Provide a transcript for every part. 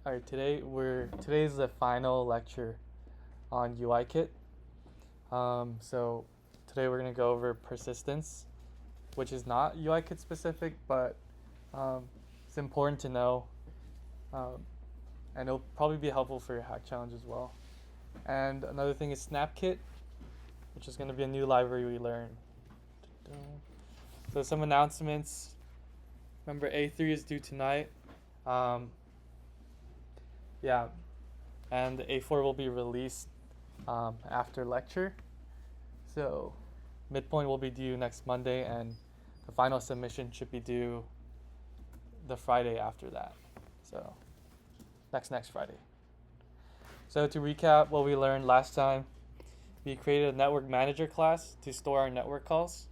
All right, today's the final lecture on UIKit. So today we're gonna go over persistence, which is not UIKit specific, but it's important to know, um, and it'll probably be helpful for your hack challenge as well. And another thing is SnapKit, which is gonna be a new library we learn. So some announcements. Remember, A3 is due tonight. Um, yeah, and A4 will be released after lecture. So midpoint will be due next Monday, and the final submission should be due the Friday after that. So next Friday. So to recap what we learned last time, we created a network manager class to store our network calls.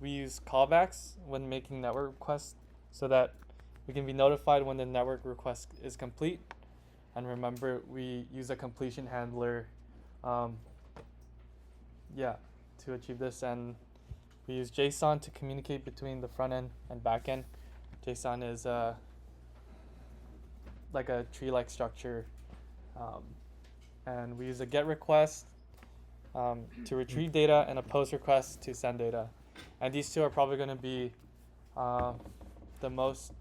We use callbacks when making network requests so that we can be notified when the network request is complete. And remember, we use a completion handler to achieve this. And we use JSON to communicate between the front end and back end. JSON is like a tree-like structure. And we use a GET request to retrieve data and a POST request to send data. And these two are probably going to be the most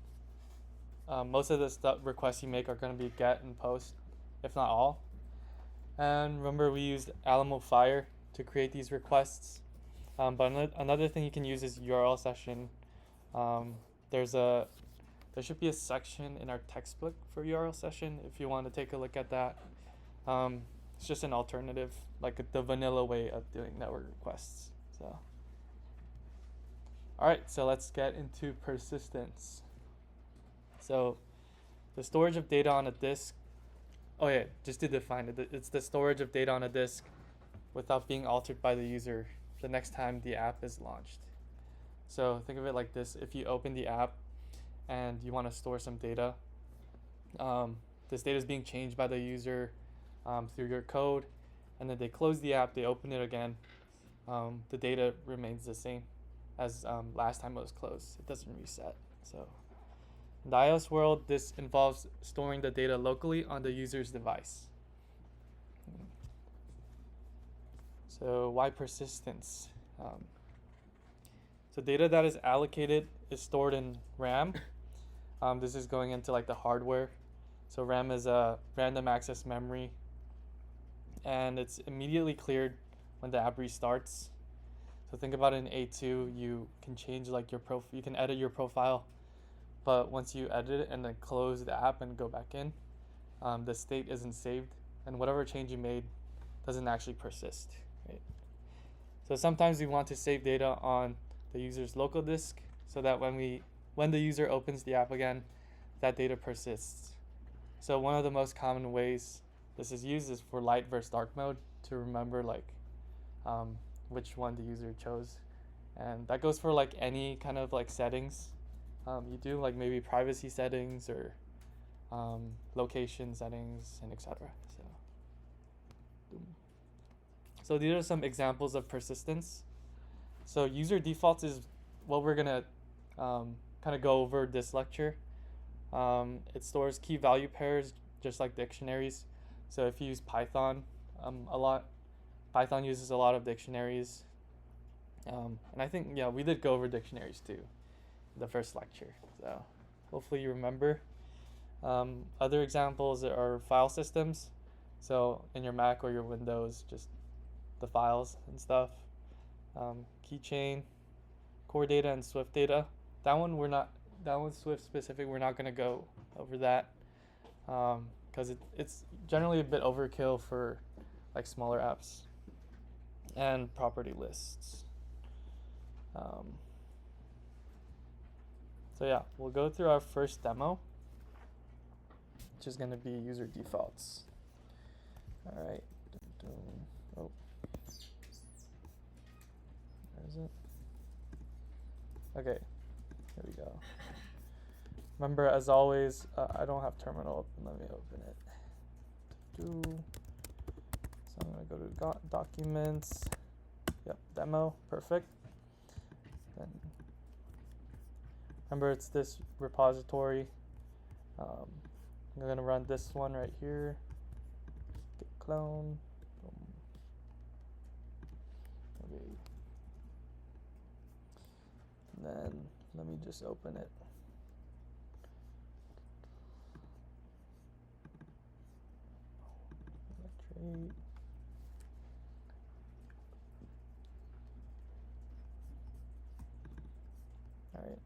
of the requests you make are going to be GET and POST, if not all. And remember, we used Alamo Fire to create these requests. But another thing you can use is URL session. There should be a section in our textbook for URL session if you want to take a look at that. It's just an alternative, like the vanilla way of doing network requests. So, all right, so let's get into persistence. So, the storage of data on a disk. Oh yeah, just to define it, it's the storage of data on a disk without being altered by the user the next time the app is launched. So think of it like this: if you open the app and you want to store some data, this data is being changed by the user through your code, and then they close the app, they open it again, the data remains the same as last time it was closed. It doesn't reset. So in the iOS world, this involves storing the data locally on the user's device. So why persistence? So data that is allocated is stored in RAM. This is going into like the hardware. So RAM is a random access memory, and it's immediately cleared when the app restarts. So think about it in A2, you can change like you can edit your profile, but once you edit it and then close the app and go back in, the state isn't saved, and whatever change you made doesn't actually persist, right? So sometimes we want to save data on the user's local disk so that when the user opens the app again, that data persists. So one of the most common ways this is used is for light versus dark mode, to remember like which one the user chose. And that goes for like any kind of like settings you do, like maybe privacy settings or location settings and etc. So these are some examples of persistence. So user defaults is what we're gonna kind of go over this lecture. It stores key value pairs just like dictionaries. So if you use Python a lot, Python uses a lot of dictionaries. And I think, yeah, we did go over dictionaries too in the first lecture. So hopefully you remember. Other examples are file systems. So in your Mac or your Windows, just the files and stuff. Keychain, core data, and Swift data. That one's Swift specific. We're not going to go over that because it's generally a bit overkill for like smaller apps. And property lists. So yeah, we'll go through our first demo, which is going to be user defaults. All right. Oh, where is it? Okay, here we go. Remember, as always, I don't have terminal open. Let me open it. So I'm going to go to documents. Yep, demo, perfect. Then remember, it's this repository. I'm gonna run this one right here. Git clone. Boom. Okay. And then let me just open it. Trade. All right.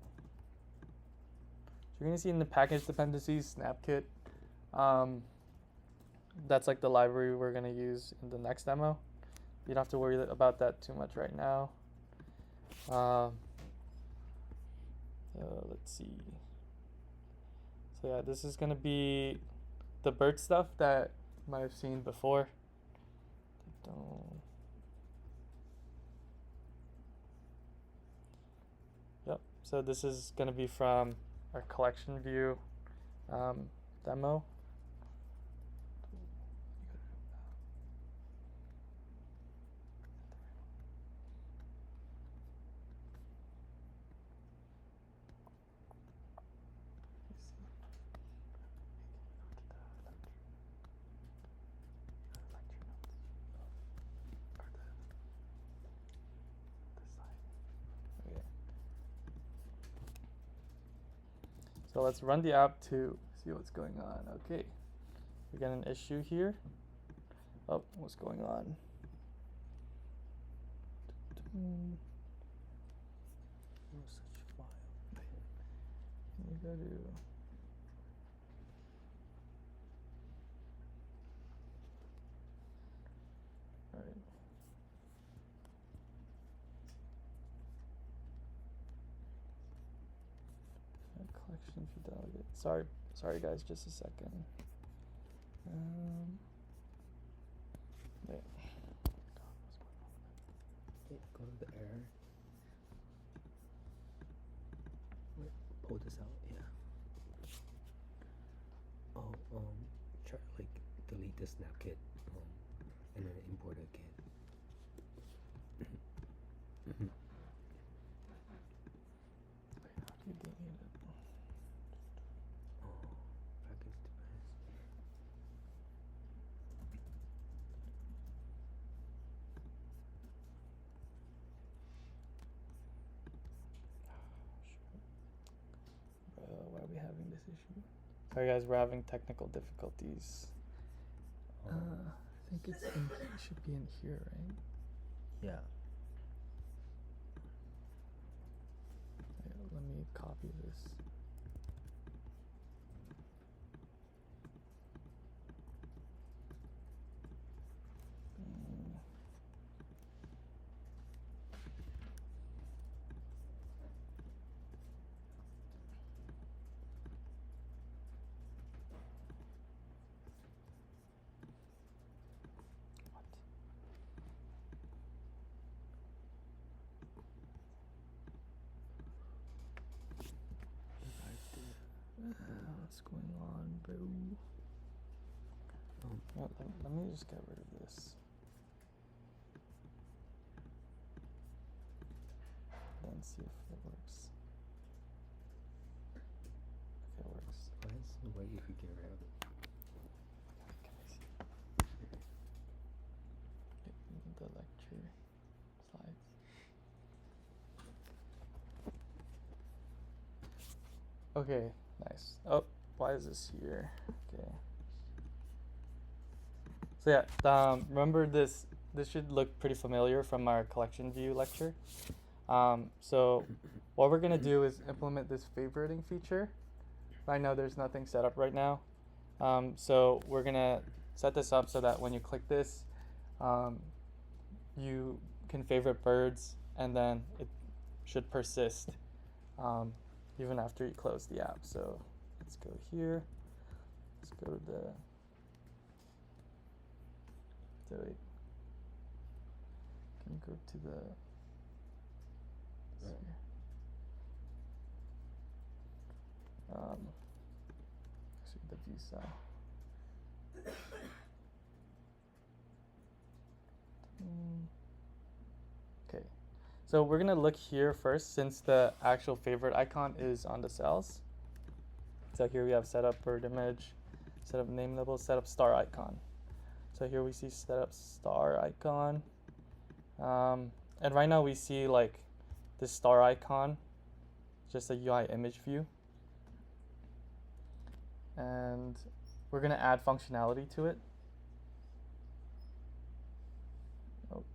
So you're gonna see in the package dependencies, SnapKit. That's like the library we're gonna use in the next demo. You don't have to worry about that too much right now. Let's see. So yeah, this is gonna be the bird stuff that you might have seen before. Yep. So this is gonna be from our collection view demo. So let's run the app to see what's going on. Okay, we got an issue here. Oh, what's going on? Such file. We go to all right. Collection for delegate. Sorry guys, just a second. Wait. Go to the error. Wait, pull this out. Yeah. Oh, try like delete the SnapKit, and then import it again. Wait, how do you delete it? Oh, package dependency. Why are we having this issue? Sorry guys, we're having technical difficulties. I think it should be in here, right? Yeah. Let me copy this. What's going on, bro? Let me just get rid of this. Then see if it works. If it works. What if you get rid of it? Can I see? The lecture slides. Okay, nice. Oh, why is this here? Okay. So yeah, remember this should look pretty familiar from our collection view lecture. So what we're gonna do is implement this favoriting feature. Right now there's nothing set up right now. So we're gonna set this up so that when you click this, you can favorite birds and then it should persist even after you close the app. So let's go here. Let's go to the can you go to the actually the view style. Okay, so we're gonna look here first since the actual favorite icon is on the cells. So here we have setup bird image, Set up name label, set up star icon. So here we see set up star icon. And right now we see like this star icon, just a UI image view. And we're gonna add functionality to it. Oh,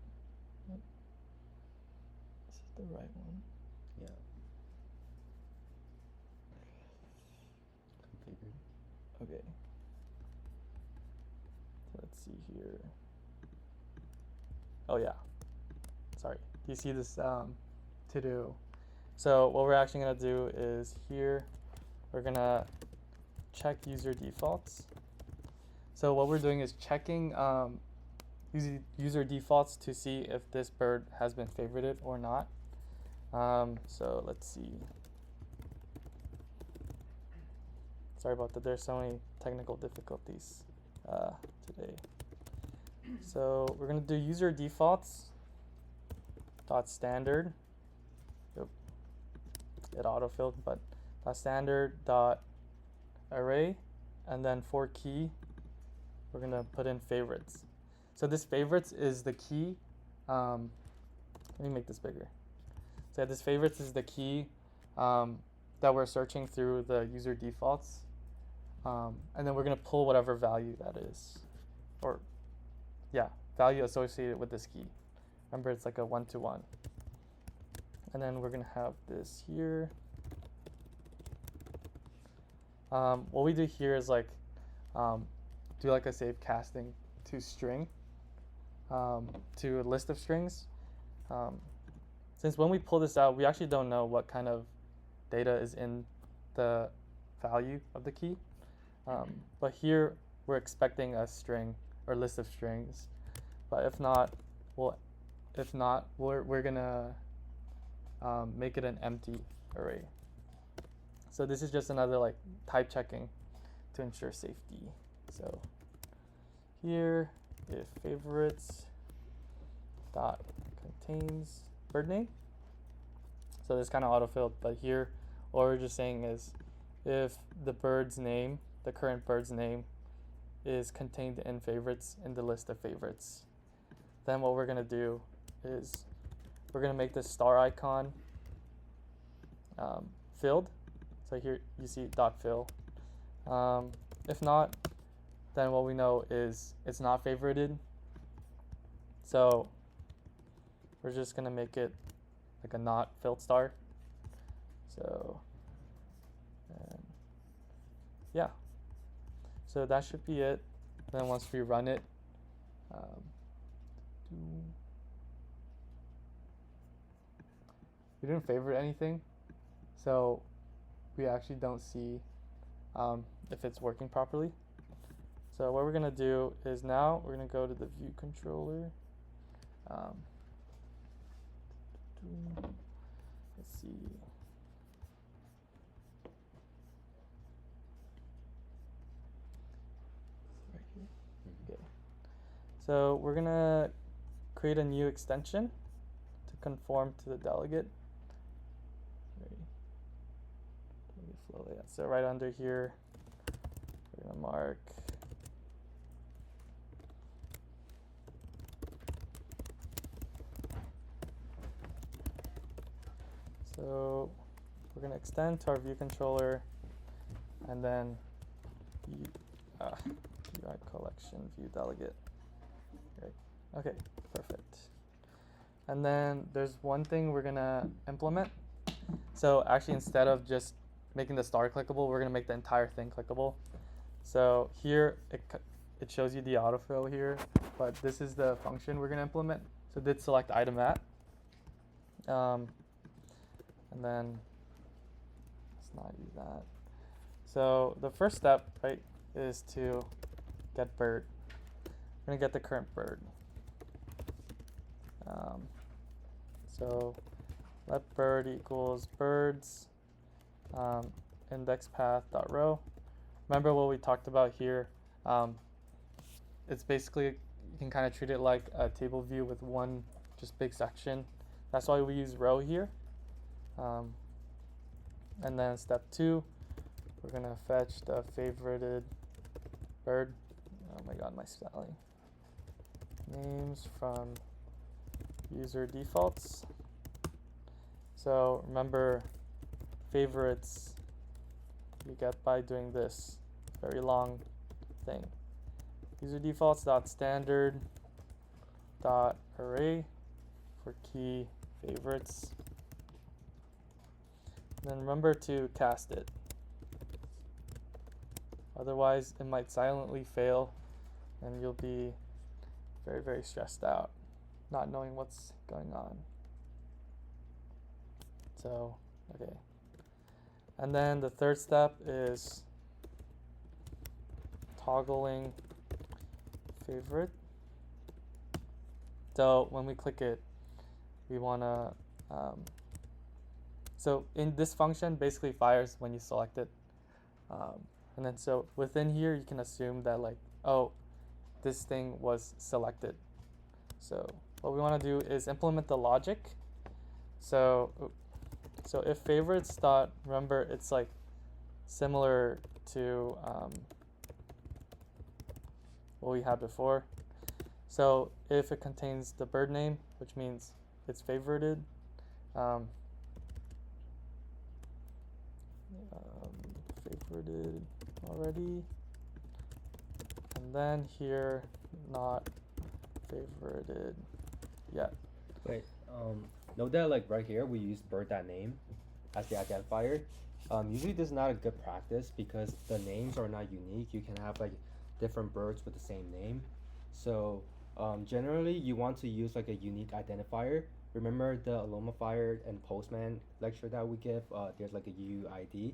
this is the right one. Yeah. Configured. Okay. So let's see here. Oh yeah. Sorry. Do you see this to do? So what we're actually gonna do is here we're gonna check user defaults. So what we're doing is checking user defaults to see if this bird has been favorited or not. So let's see. Sorry about that. There's so many technical difficulties today. So we're gonna do user defaults dot standard. Yep. It autofilled, but dot standard dot array, and then for key, we're gonna put in favorites. So this favorites is the key. Let me make this bigger. So this favorites is the key that we're searching through the user defaults, and then we're gonna pull whatever value that is, or yeah, value associated with this key. Remember, it's like a 1-to-1. And then we're gonna have this here. What we do here is like do like a save casting to string, to a list of strings. Since when we pull this out, we actually don't know what kind of data is in the value of the key. But here we're expecting a string or list of strings. But if not, we're gonna make it an empty array. So this is just another like type checking to ensure safety. So here, if favorites dot contains bird name. So this kind of autofilled, but here what we're just saying is if the bird's name, the current bird's name, is contained in favorites in the list of favorites, then what we're gonna do is we're gonna make this star icon filled. So here you see dot fill. If not, then what we know is it's not favorited. So we're just gonna make it like a not filled star. So yeah, so that should be it. Then once we run it, we didn't favorite anything, so we actually don't see if it's working properly. So what we're gonna do is now we're gonna go to the view controller. Let's see. Right here. Okay. So we're gonna create a new extension to conform to the delegate. Flow layout. So right under here, we're gonna mark so we're gonna extend to our view controller, and then UI collection view delegate. Right. Okay, perfect. And then there's one thing we're gonna implement. So actually, instead of just making the star clickable, we're gonna make the entire thing clickable. So here it shows you the autofill here, but this is the function we're gonna implement. So did select item at, and then let's not use that. So the first step, right, is to get bird. We're gonna get the current bird. So let bird equals birds. Index path dot row. Remember what we talked about here? It's basically, you can kind of treat it like a table view with one just big section. That's why we use row here. And then step 2, we're gonna fetch the favorited bird. Oh my god, my spelling. Names from user defaults. So remember, favorites you get by doing this very long thing. User defaults dot standard dot array for key favorites. Then remember to cast it. Otherwise, it might silently fail and you'll be very, very stressed out, not knowing what's going on. So, okay. And then the third step is toggling favorite. So when we click it, we want to, so in this function basically fires when you select it. And then so within here, you can assume that like, oh, this thing was selected. So what we want to do is implement the logic. So if favorites dot, remember it's like similar to what we had before. So if it contains the bird name, which means it's favorited, favorited already, and then here not favorited yet. Wait, note that like right here we use bird.name as the identifier. Usually this is not a good practice because the names are not unique. You can have like different birds with the same name. So generally you want to use like a unique identifier. Remember the Alumifier and Postman lecture that we give? There's like a UUID.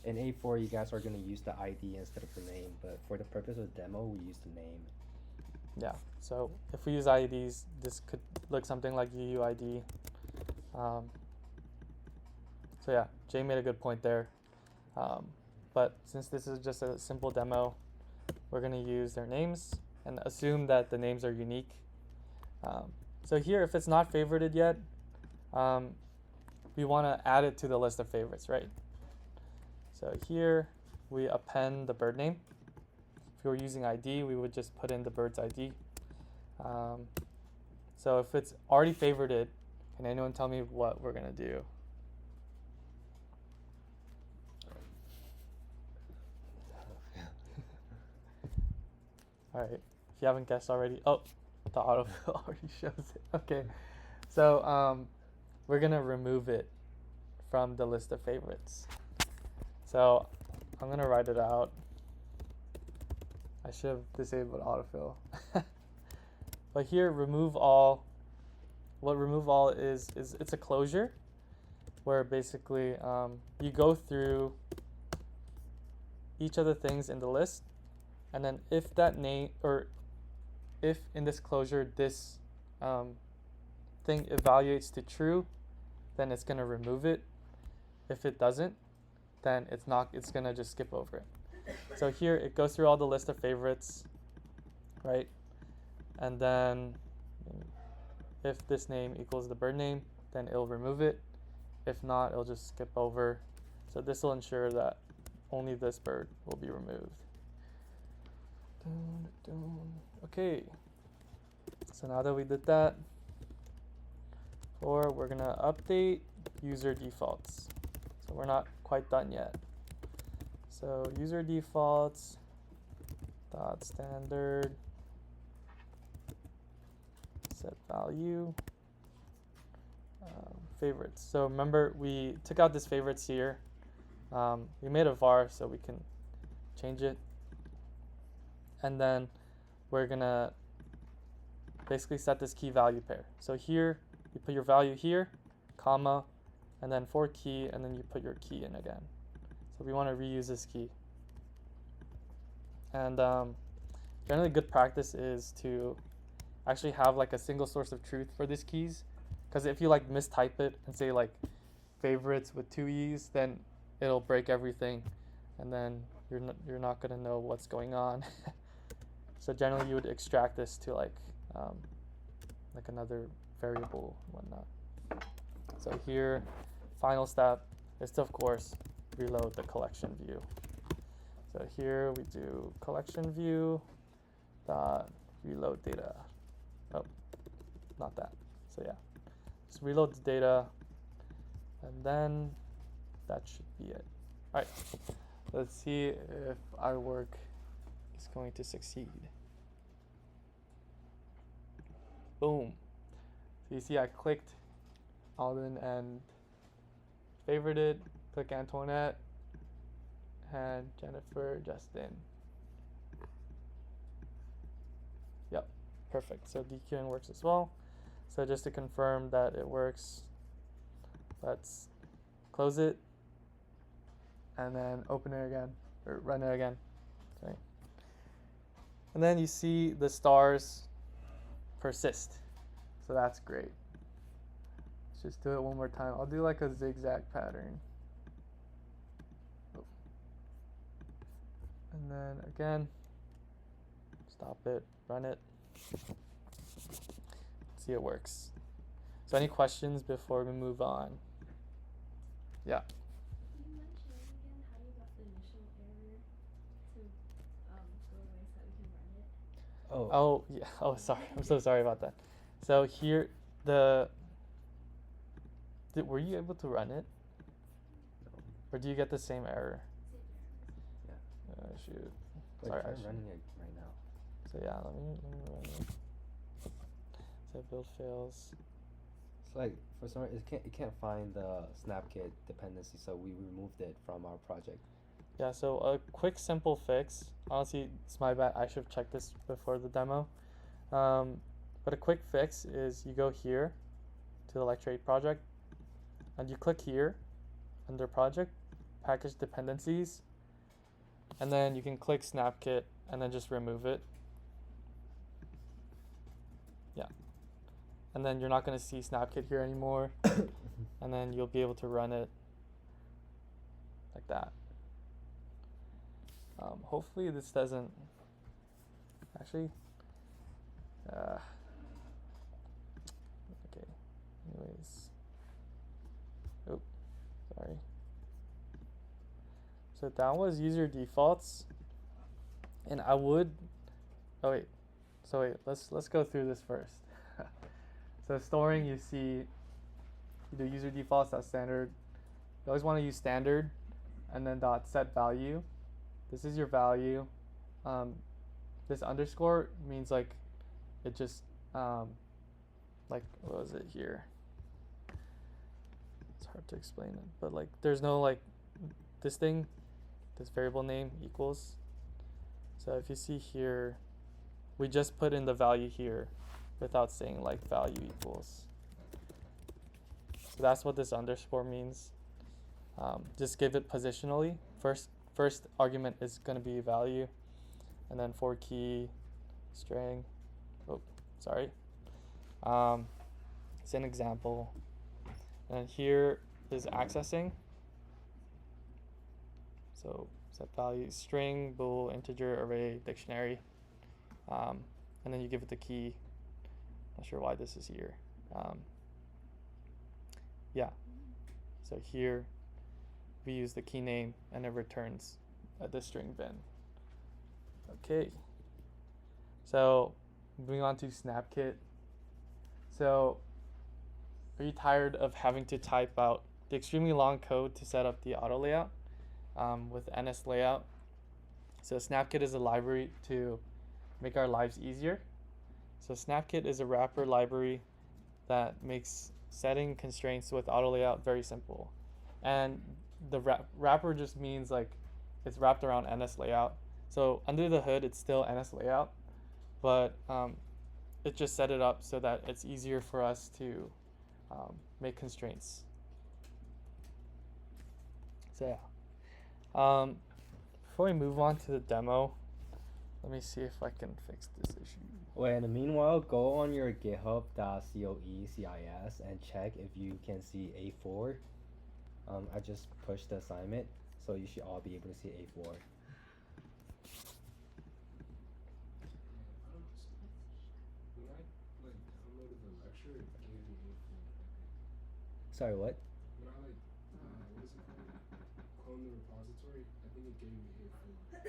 In A4 you guys are going to use the ID instead of the name, but for the purpose of the demo we use the name. Yeah, so if we use IDs, this could look something like UUID. So yeah, Jay made a good point there. But since this is just a simple demo, we're going to use their names and assume that the names are unique. So here, if it's not favorited yet, we want to add it to the list of favorites, right? So here, we append the bird name. If we were using ID, we would just put in the bird's ID. So if it's already favorited, can anyone tell me what we're going to do? All right, if you haven't guessed already, oh, the autofill already shows it. Okay, so we're gonna remove it from the list of favorites. So I'm gonna write it out. I should have disabled autofill. But here, remove all. What remove all is it's a closure where basically you go through each of the things in the list. And then if that name, or if in this closure this thing evaluates to true, then it's going to remove it. If it doesn't, then it's going to just skip over it. So here it goes through all the list of favorites, right? And then if this name equals the bird name, then it'll remove it. If not, it'll just skip over. So this will ensure that only this bird will be removed. Okay, so now that we did that, we're gonna update user defaults. So we're not quite done yet. So user defaults dot standard set value favorites. So remember we took out this favorites here. We made a var so we can change it. And then we're gonna basically set this key value pair. So here, you put your value here, comma, and then for key, and then you put your key in again. So we want to reuse this key. And generally good practice is to actually have like a single source of truth for these keys. Because if you like mistype it and say like favorites with 2 E's, then it'll break everything. And then you're not gonna know what's going on. So generally you would extract this to like another variable and whatnot. So here, final step is to of course reload the collection view. So here we do collection view dot reload data. Oh, not that. So yeah, just reload the data, and then that should be it. All right, let's see if our work is going to succeed. Boom. So you see I clicked Alden and favorited, click Antoinette, and Jennifer, Justin. Yep, perfect. So DQing works as well. So just to confirm that it works, let's close it and then open it again, or run it again. Okay. And then you see the stars persist. So that's great. Let's just do it one more time. I'll do like a zigzag pattern. And then again, stop it, run it. See, it works. So any questions before we move on? Yeah. You mentioned again how you got the initial error to go away so that we can run it. Oh yeah. Oh, sorry. I'm so sorry about that. So here, were you able to run it? No. Or do you get the same error? Yeah. Shoot. Wait, Sorry, try running it right now. So yeah, let me run it. So build fails. It's like for some reason it can't find the SnapKit dependency, so we removed it from our project. Yeah, so a quick simple fix. Honestly, it's my bad. I should have checked this before the demo. But a quick fix is you go here to the Lecture 8 project, and you click here under project, package dependencies, and then you can click SnapKit and then just remove it. Yeah. And then you're not going to see SnapKit here anymore. And then you'll be able to run it like that. Hopefully this doesn't actually okay, anyways, oh, sorry. So that was user defaults, and I would let's go through this first. So storing, you see you do user defaults, that's standard. You always want to use standard and then dot set value. This is your value. This underscore means like it just like what was it here? It's hard to explain it, but like there's no like this thing, this variable name equals. So if you see here, we just put in the value here without saying like value equals. So that's what this underscore means. Just give it positionally. First argument is going to be value, and then for key string. Oh, sorry. It's an example. And here is accessing. So set value string, bool, integer, array, dictionary. And then you give it the key. Not sure why this is here. Yeah. So here we use the key name and it returns the string bin. Okay. So moving on to SnapKit. So are you tired of having to type out the extremely long code to set up the auto layout with NS layout? So SnapKit is a library to make our lives easier. So SnapKit is a wrapper library that makes setting constraints with auto layout very simple. And the wrapper just means like it's wrapped around NS layout. So under the hood, it's still NS layout, but it just set it up so that it's easier for us to make constraints. So yeah. Before we move on to the demo, let me see if I can fix this issue. Wait, in the meanwhile, go on your github.coe/cis and check if you can see A4. I just pushed the assignment, so you should all be able to see A4. Sorry, what? When I clone the repository, I think it gave me A4.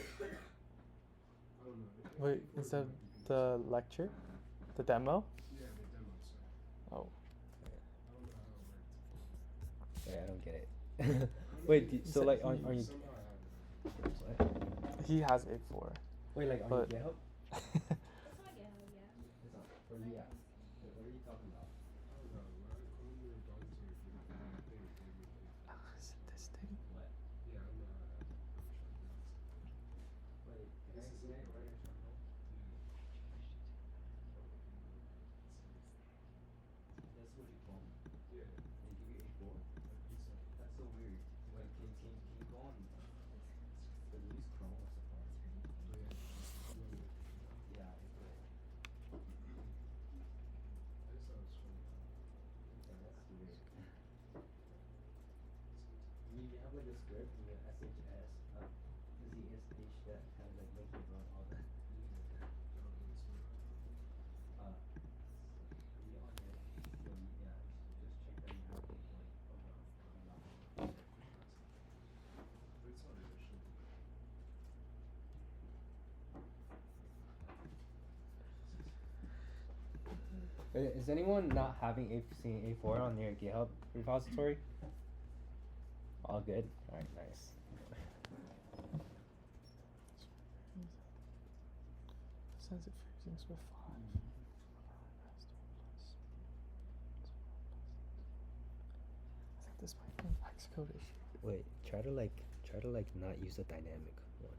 Wait, instead of the lecture, the demo. Yeah, the demo, sorry. Oh, I don't know how it worked. Wait, I don't get it. I don't know, Wait, he- so said like he on you somehow had it. what? he has A4. Wait, like on But- your GitHub? It's on GitHub, yeah. It's on. Or yeah. Wait, what are you talking about? I don't know, when we were going to it, he thing, it gave me like, Is it this thing? What? yeah, I don't know how to Wait, This is it, right? That's what you call me. Yeah, They give you A4? I think so. That's so weird. Wait, can you go on? Does it use Chrome or Safari? Oh, yeah, just doing it. Yeah, it's good. I just thought it was funny. Yeah, that's weird. You have like a script in your SHS, ZSH that kind of like makes you run all the. You on your, so yeah, just check that you have like around. But it's alright, it should be. Is anyone not having seeing A4 on their GitHub repository? All good. All right, nice. Says it freezing with 5. I think this might be an Xcode issue. Wait, try to not use the dynamic one.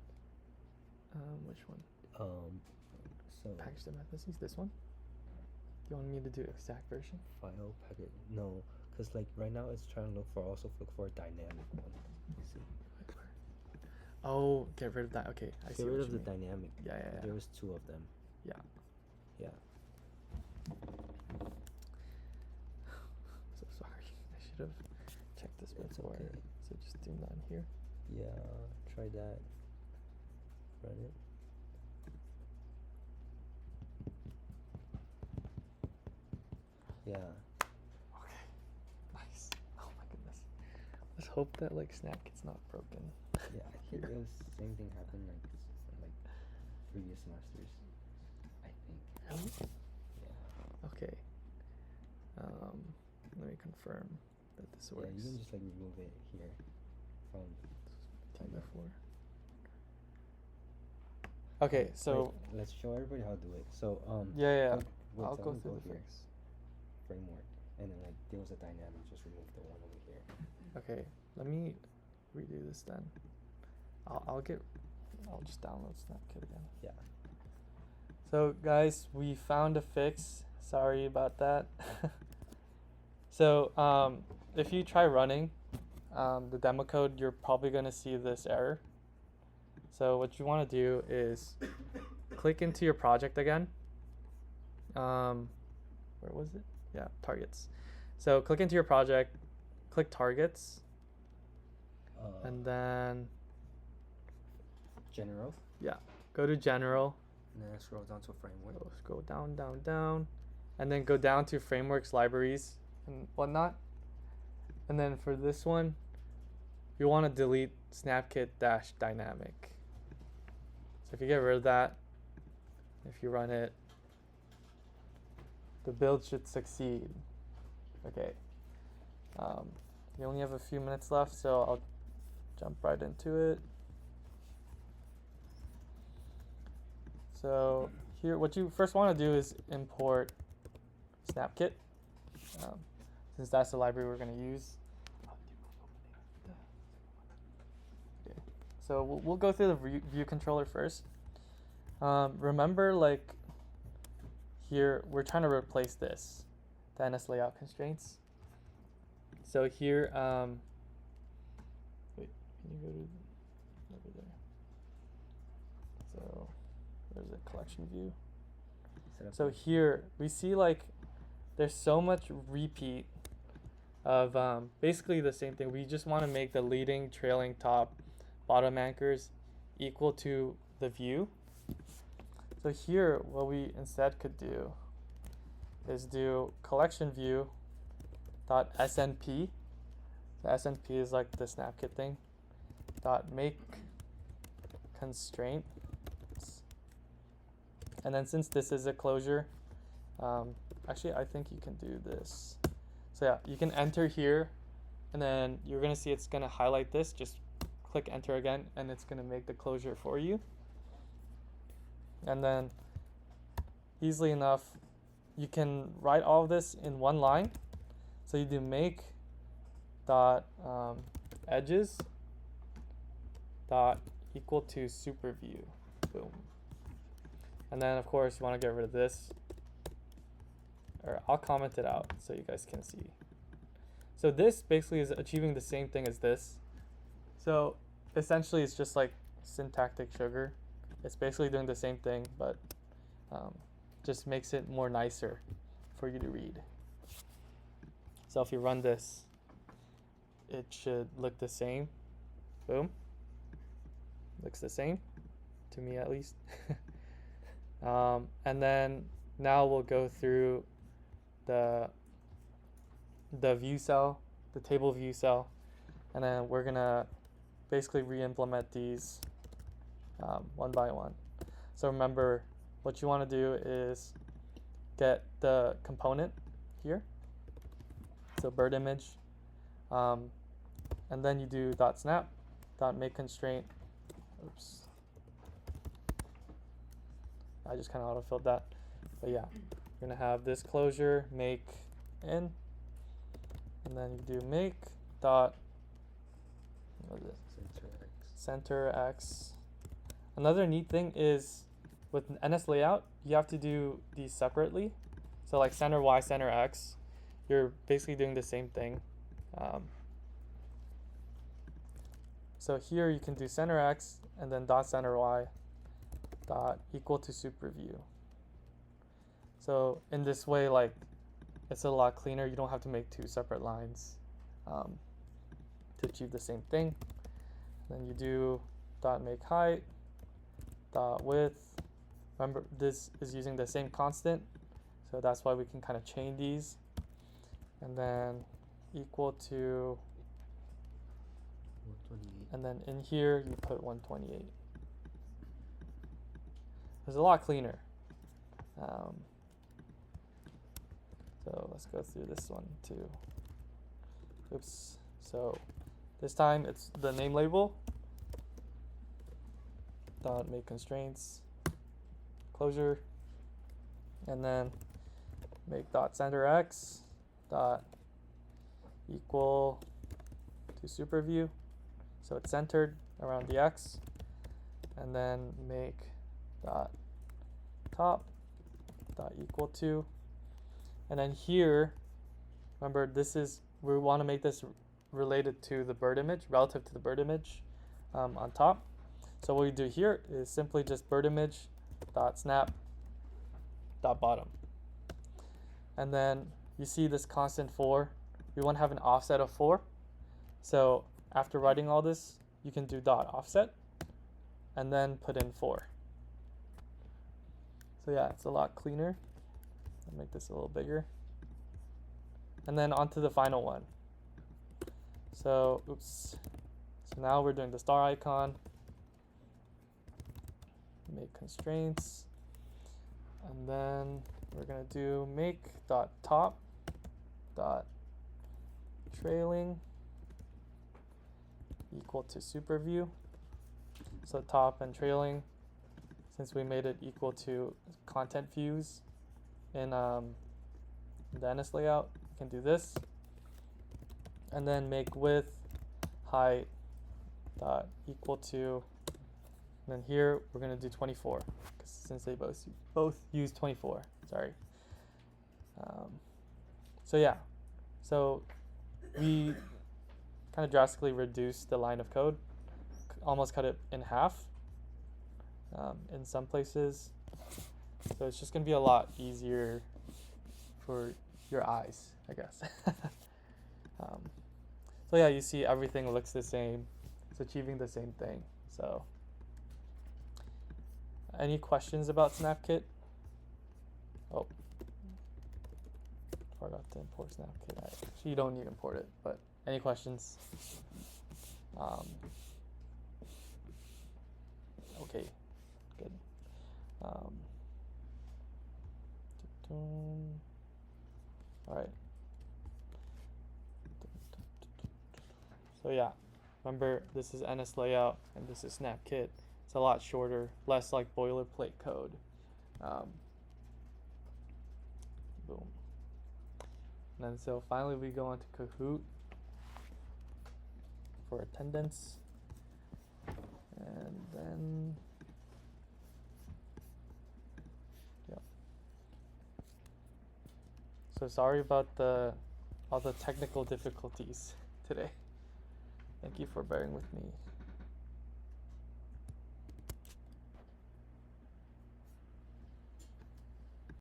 Which one? So Package the methods. This one. Do you want me to do exact version? file packet. No, cause like right now it's trying to look for a dynamic one. You see? Wait, where? Oh, get rid of that. Okay, I see Get what rid of you the mean. dynamic. Yeah, yeah, yeah. There was 2 of them. Yeah. Yeah. So sorry. I should have checked this It's before. okay. So just do none here. Yeah. Try that. Run it. Yeah. Okay. Nice. Oh my goodness. Let's hope that like SnapKit's not broken. Yeah, I think it was same thing happened like previous semesters. I think. Really? Yeah. Okay. Let me confirm that this Yeah, works. you can just like remove it here from Team like before. Okay, so wait, let's show everybody how to do it. So yeah, wait, I'll so go I'm through the here. fix. Framework, and then like there was a dynamic, just remove the one over here. Okay, let me redo this then. I'll just download SnapKit again. Yeah. So guys, we found a fix. Sorry about that. So if you try running the demo code, you're probably gonna see this error. So what you want to do is click into your project again. Where was it? Yeah, targets. So click into your project, click targets, and then General, go to general. and then scroll down to framework. So scroll down, down, down, and then go down to frameworks, libraries, and whatnot. And then for this one, you want to delete snapkit-dynamic. So if you get rid of that, if you run it, the build should succeed. Okay. We only have a few minutes left, so I'll jump right into it. So here, what you first want to do is import SnapKit, since that's the library we're going to use. Okay. So we'll go through the view controller first. Remember, like here, we're trying to replace this, the NS layout constraints. So here, wait, can you go to over there? So there's a collection view. So here we see like there's so much repeat of basically the same thing. We just want to make the leading, trailing, top, bottom anchors equal to the view. So here what we instead could do is do collection view dot snp. The snp is like the SnapKit thing. Dot make constraint And then since this is a closure, actually I think you can do this. So yeah, you can enter here, and then you're gonna see it's gonna highlight this. Just click enter again, and it's gonna make the closure for you. And then easily enough, you can write all of this in one line. So you do make dot edges dot equal to super view. Boom. And then of course you want to get rid of this, or I'll comment it out so you guys can see. So this basically is achieving the same thing as this. So essentially it's just like syntactic sugar. It's basically doing the same thing, but just makes it more nicer for you to read. So if you run this, it should look the same. Boom. Looks the same, to me at least. And then now we'll go through the view cell, the table view cell, and then we're gonna basically re-implement these one by one. So remember, what you want to do is get the component here, so bird image, and then you do .snap, .make constraint. Oops, I just kind of auto-filled that, but yeah, you're gonna have this closure make in, and then you do make dot, what is it? Center X. Another neat thing is with NS layout, you have to do these separately. So like center Y, center X, you're basically doing the same thing. So here you can do center X and then dot center Y dot equal to super view. So in this way, like, it's a lot cleaner. You don't have to make two separate lines to achieve the same thing. Then you do dot make height, dot width. Remember, this is using the same constant, so that's why we can kind of chain these. And then equal to, 128. and then in here you put 128. It's a lot cleaner. So let's go through this one too. Oops. So this time it's the name label. Dot make constraints, closure, and then make dot center X dot equal to super view. So it's centered around the X, and then make dot top dot equal to, and then here, remember this is, we want to make this related to the bird image, relative to the bird image on top. So what we do here is simply just bird image dot snap dot bottom, and then you see this constant 4. We want to have an offset of 4. So after writing all this, you can do dot offset and then put in 4. So yeah, it's a lot cleaner. I'll make this a little bigger. And then on to the final one. So, oops. So now we're doing the star icon. Make constraints. And then we're going to do make dot top dot trailing equal to super view. So top and trailing, since we made it equal to content views in the NS layout, you can do this. And then make width height dot equal to, and then here we're going to do 24, since they both use 24. Sorry. So yeah, so we kind of drastically reduced the line of code, almost cut it in half in some places. So it's just going to be a lot easier for your eyes, I guess. So yeah, you see everything looks the same. It's achieving the same thing. So any questions about SnapKit? Oh, forgot to import SnapKit. Actually, you don't need to import it, but any questions? Okay, good. Boom. All right. So yeah, remember this is NS layout and this is SnapKit. It's a lot shorter, less like boilerplate code. Boom. And then so finally we go into Kahoot for attendance. And then yeah. So sorry about all the technical difficulties today. Thank you for bearing with me.